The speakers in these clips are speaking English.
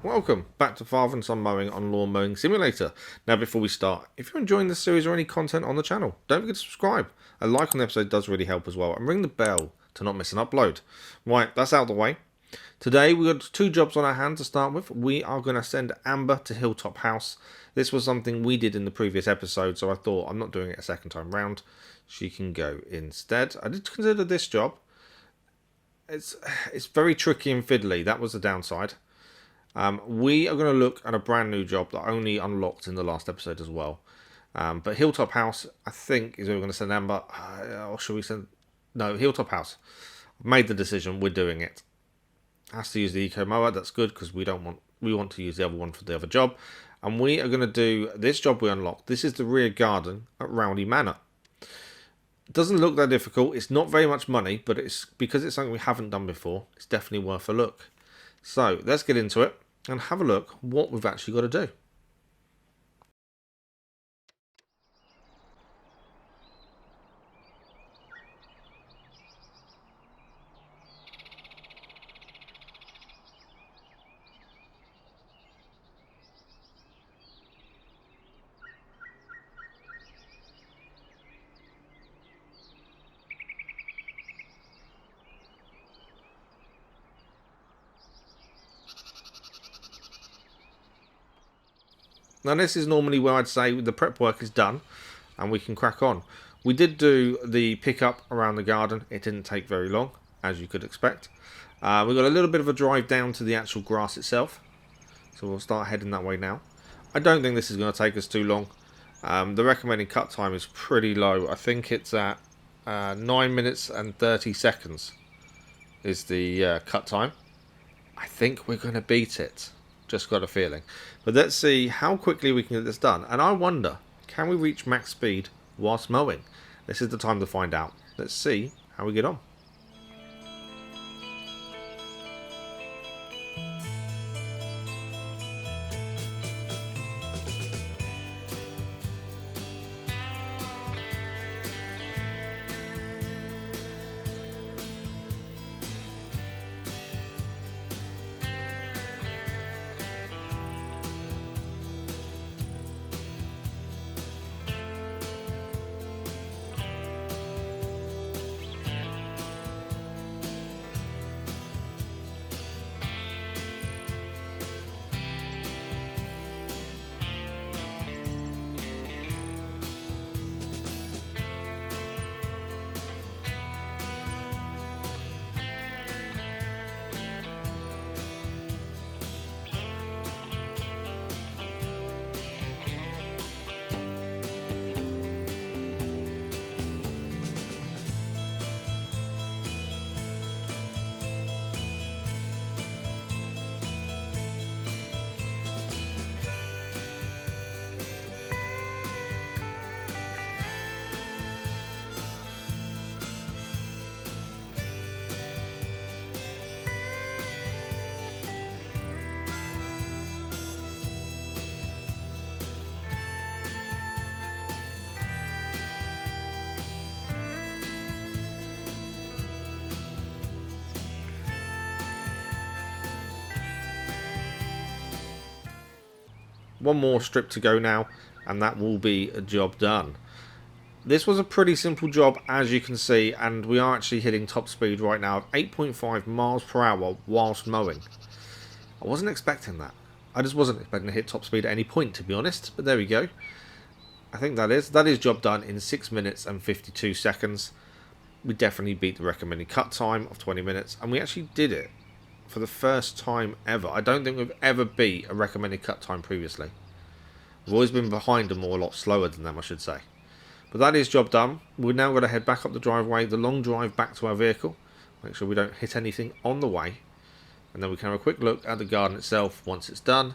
Welcome back to Father and Son Mowing on Lawn Mowing Simulator. Now, before we start, if you're enjoying this series or any content on the channel, don't forget to subscribe. A like on the episode does really help as well, and ring the bell to not miss an upload. Right, that's out of the way. Today, we've got two jobs on our hand to start with. We are going to send Amber to Hilltop House. This was something we did in the previous episode, so I thought I'm not doing it a second time round. She can go instead. I did consider this job. It's very tricky and fiddly. That was the downside. We are going to look at a brand new job that only unlocked in the last episode as well. But Hilltop House, I think, is where we're going to send Amber. Or should we send... No, Hilltop House. I've made the decision. We're doing it. Has to use the Eco Mower. That's good because we want to use the other one for the other job. And we are going to do this job we unlocked. This is the rear garden at Rowley Manor. It doesn't look that difficult. It's not very much money, but it's because it's something we haven't done before. It's definitely worth a look. So let's get into it and have a look what we've actually got to do. Now this is normally where I'd say the prep work is done and we can crack on. We did do the pickup around the garden. It didn't take very long, as you could expect. We've got a little bit of a drive down to the actual grass itself. So we'll start heading that way now. I don't think this is going to take us too long. The recommended cut time is pretty low. I think it's at 9 minutes and 30 seconds is the cut time. I think we're going to beat it. Just got a feeling. But let's see how quickly we can get this done. And I wonder, can we reach max speed whilst mowing? This is the time to find out. Let's see how we get on. One more strip to go now, and that will be a job done. This was a pretty simple job, as you can see, and we are actually hitting top speed right now of 8.5 miles per hour whilst mowing. I wasn't expecting that. I just wasn't expecting to hit top speed at any point, to be honest, but there we go. I think that is job done in 6 minutes and 52 seconds. We definitely beat the recommended cut time of 20 minutes, and we actually did it for the first time ever. I don't think we've ever beat a recommended cut time previously. We've always been behind them or a lot slower than them, I should say. But that is job done. We're now going to head back up the driveway, the long drive back to our vehicle. Make sure we don't hit anything on the way. And then we can have a quick look at the garden itself once it's done.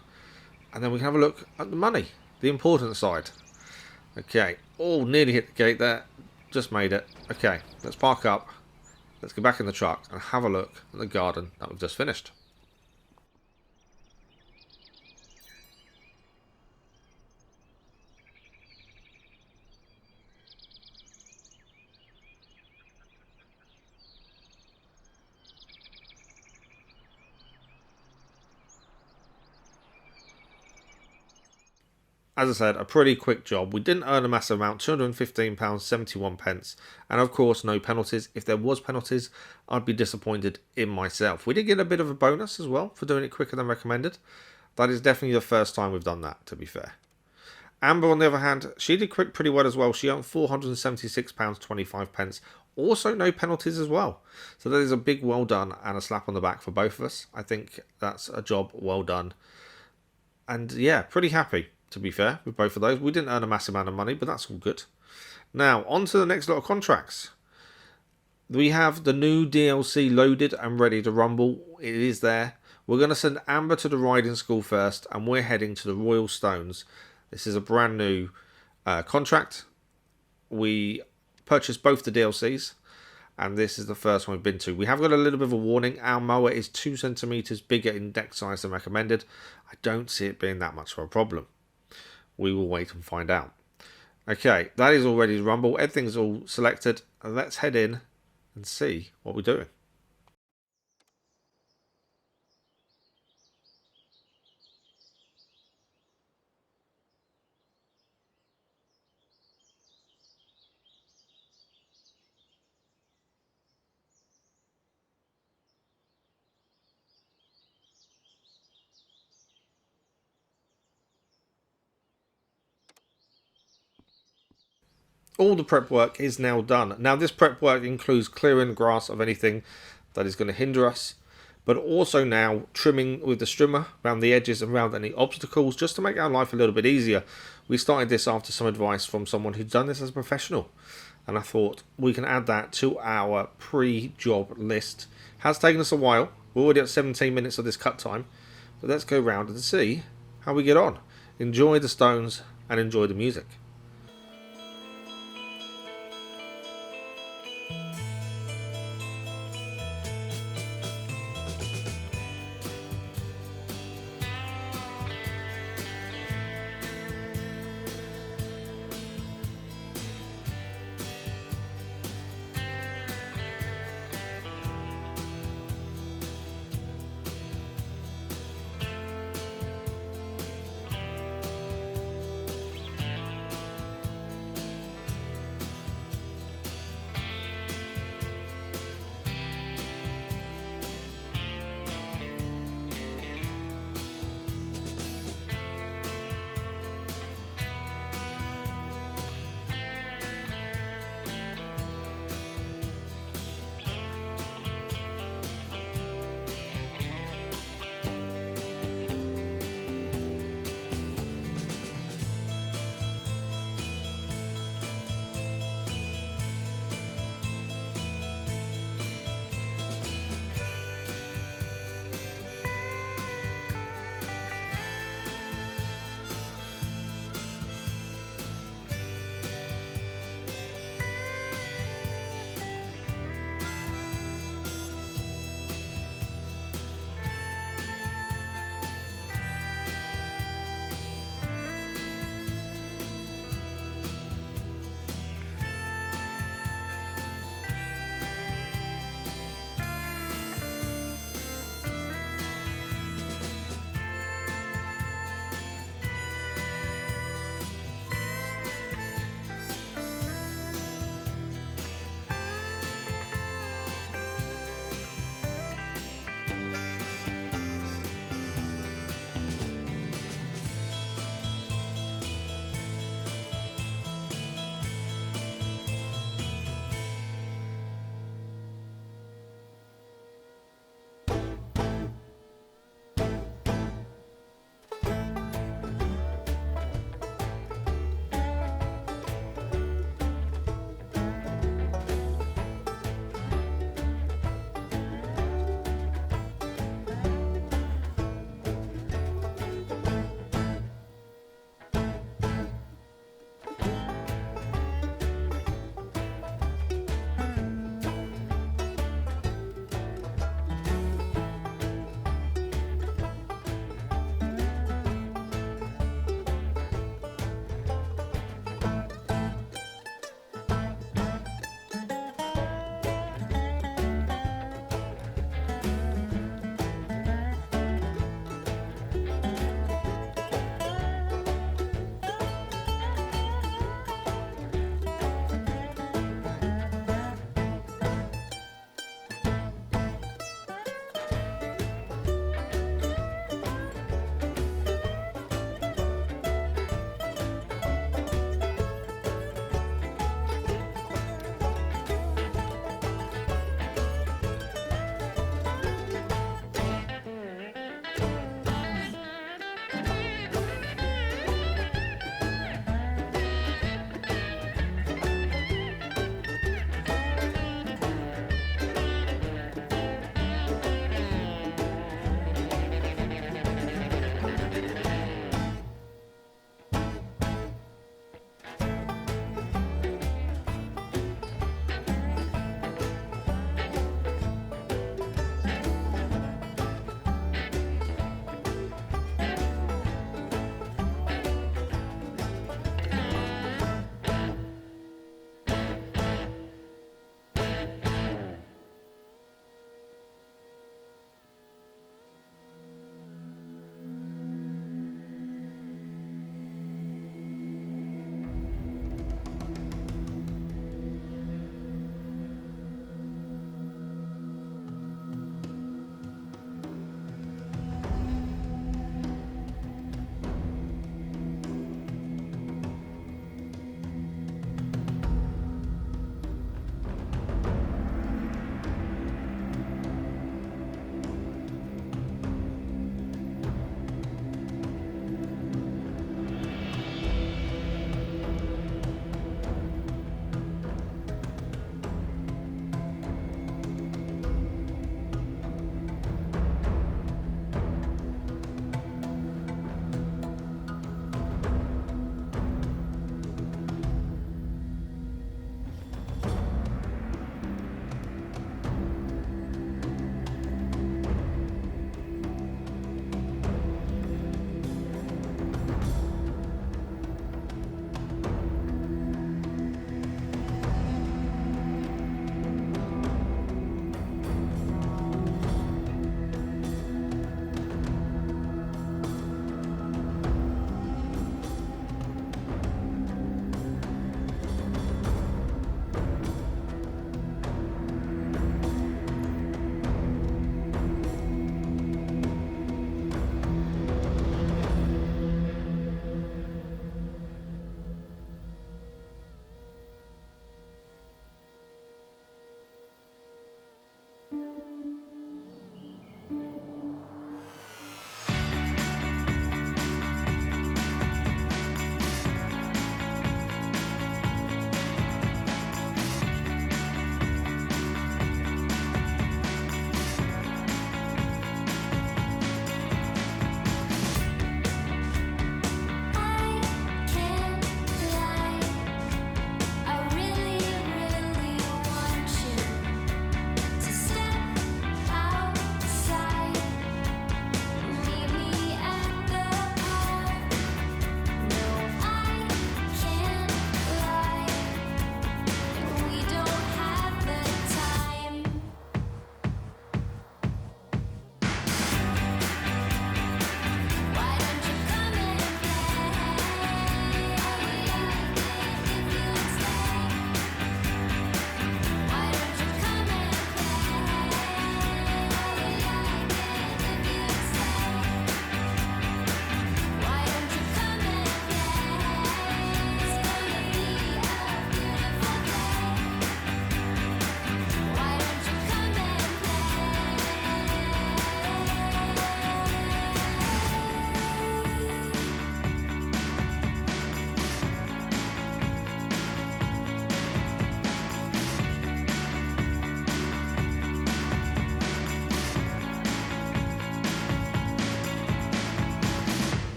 And then we can have a look at the money, the important side. Okay, oh, nearly hit the gate there. Just made it. Okay, let's park up. Let's go back in the truck and have a look at the garden that we've just finished. as I said, a pretty quick job. We didn't earn a massive amount, £215.71. And of course, no penalties. If there was penalties, I'd be disappointed in myself. We did get a bit of a bonus as well for doing it quicker than recommended. That is definitely the first time we've done that, to be fair. Amber, on the other hand, she did quick pretty well as well. She earned £476.25. Also, no penalties as well. So that is a big well done and a slap on the back for both of us. I think that's a job well done. And yeah, pretty happy, to be fair, with both of those. We didn't earn a massive amount of money, but that's all good. Now, on to the next lot of contracts. We have the new DLC loaded and ready to rumble. It is there. We're going to send Amber to the riding school first, and we're heading to the Royal Stones. This is a brand new contract. We purchased both the DLCs, and this is the first one we've been to. We have got a little bit of a warning. Our mower is 2 centimeters bigger in deck size than recommended. I don't see it being that much of a problem. We will wait and find out. Okay, that is all ready to rumble. Everything's all selected. Let's head in and see what we're doing. All the prep work is now done. Now this prep work includes clearing grass of anything that is going to hinder us, but also now trimming with the trimmer around the edges and around any obstacles, just to make our life a little bit easier. We started this after some advice from someone who's done this as a professional, and I thought we can add that to our pre-job list. Has taken us a while. We're already at 17 minutes of this cut time, but let's go round and see how we get on. Enjoy the stones and enjoy the music.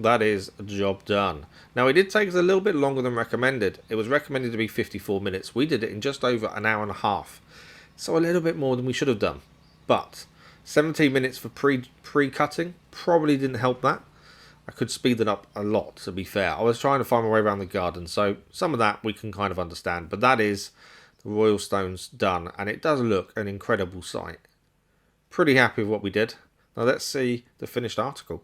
That is a job done. Now, it did take us a little bit longer than recommended. It was recommended to be 54 minutes. We did it in just over an hour and a half. So a little bit more than we should have done. But 17 minutes for pre-cutting probably didn't help that. I could speed it up a lot, to be fair. I was trying to find my way around the garden, so some of that we can kind of understand. But that is the Royal Stones done, and it does look an incredible sight. Pretty happy with what we did. Now let's see the finished article.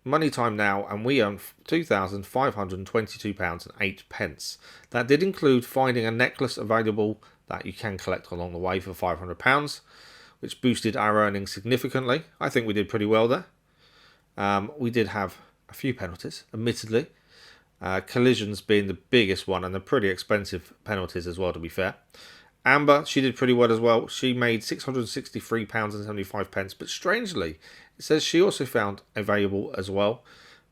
Money time now, and we earn £2,522.08. That did include finding a necklace available that you can collect along the way for £500, which boosted our earnings significantly. I think we did pretty well there. We did have a few penalties, admittedly. Collisions being the biggest one, and they're pretty expensive penalties as well, to be fair. Amber, she did pretty well as well. She made £663.75, but strangely, it says she also found a valuable as well.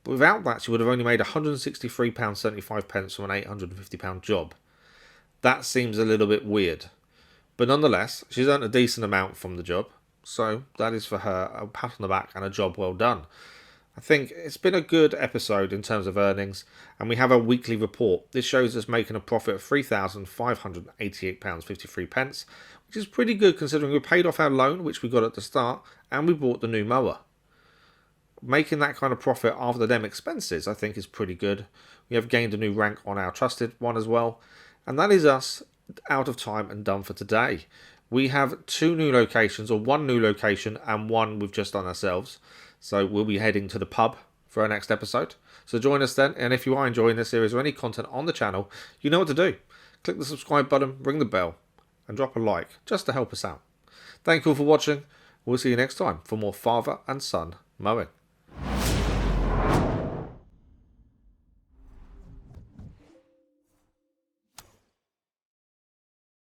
But without that, she would have only made £163.75 from an £850 job. That seems a little bit weird. But nonetheless, she's earned a decent amount from the job. So that is for her a pat on the back and a job well done. I think it's been a good episode in terms of earnings, and we have a weekly report. This shows us making a profit of £3,588.53, which is pretty good considering we paid off our loan, which we got at the start, and we bought the new mower. Making that kind of profit after them expenses, I think, is pretty good. We have gained a new rank on our trusted one as well, and that is us out of time and done for today. We have 2 new locations, or 1 new location and 1 we've just done ourselves. So we'll be heading to the pub for our next episode. So join us then. And if you are enjoying this series or any content on the channel, you know what to do. Click the subscribe button, ring the bell, and drop a like just to help us out. Thank you all for watching. We'll see you next time for more Father and Son Mowing.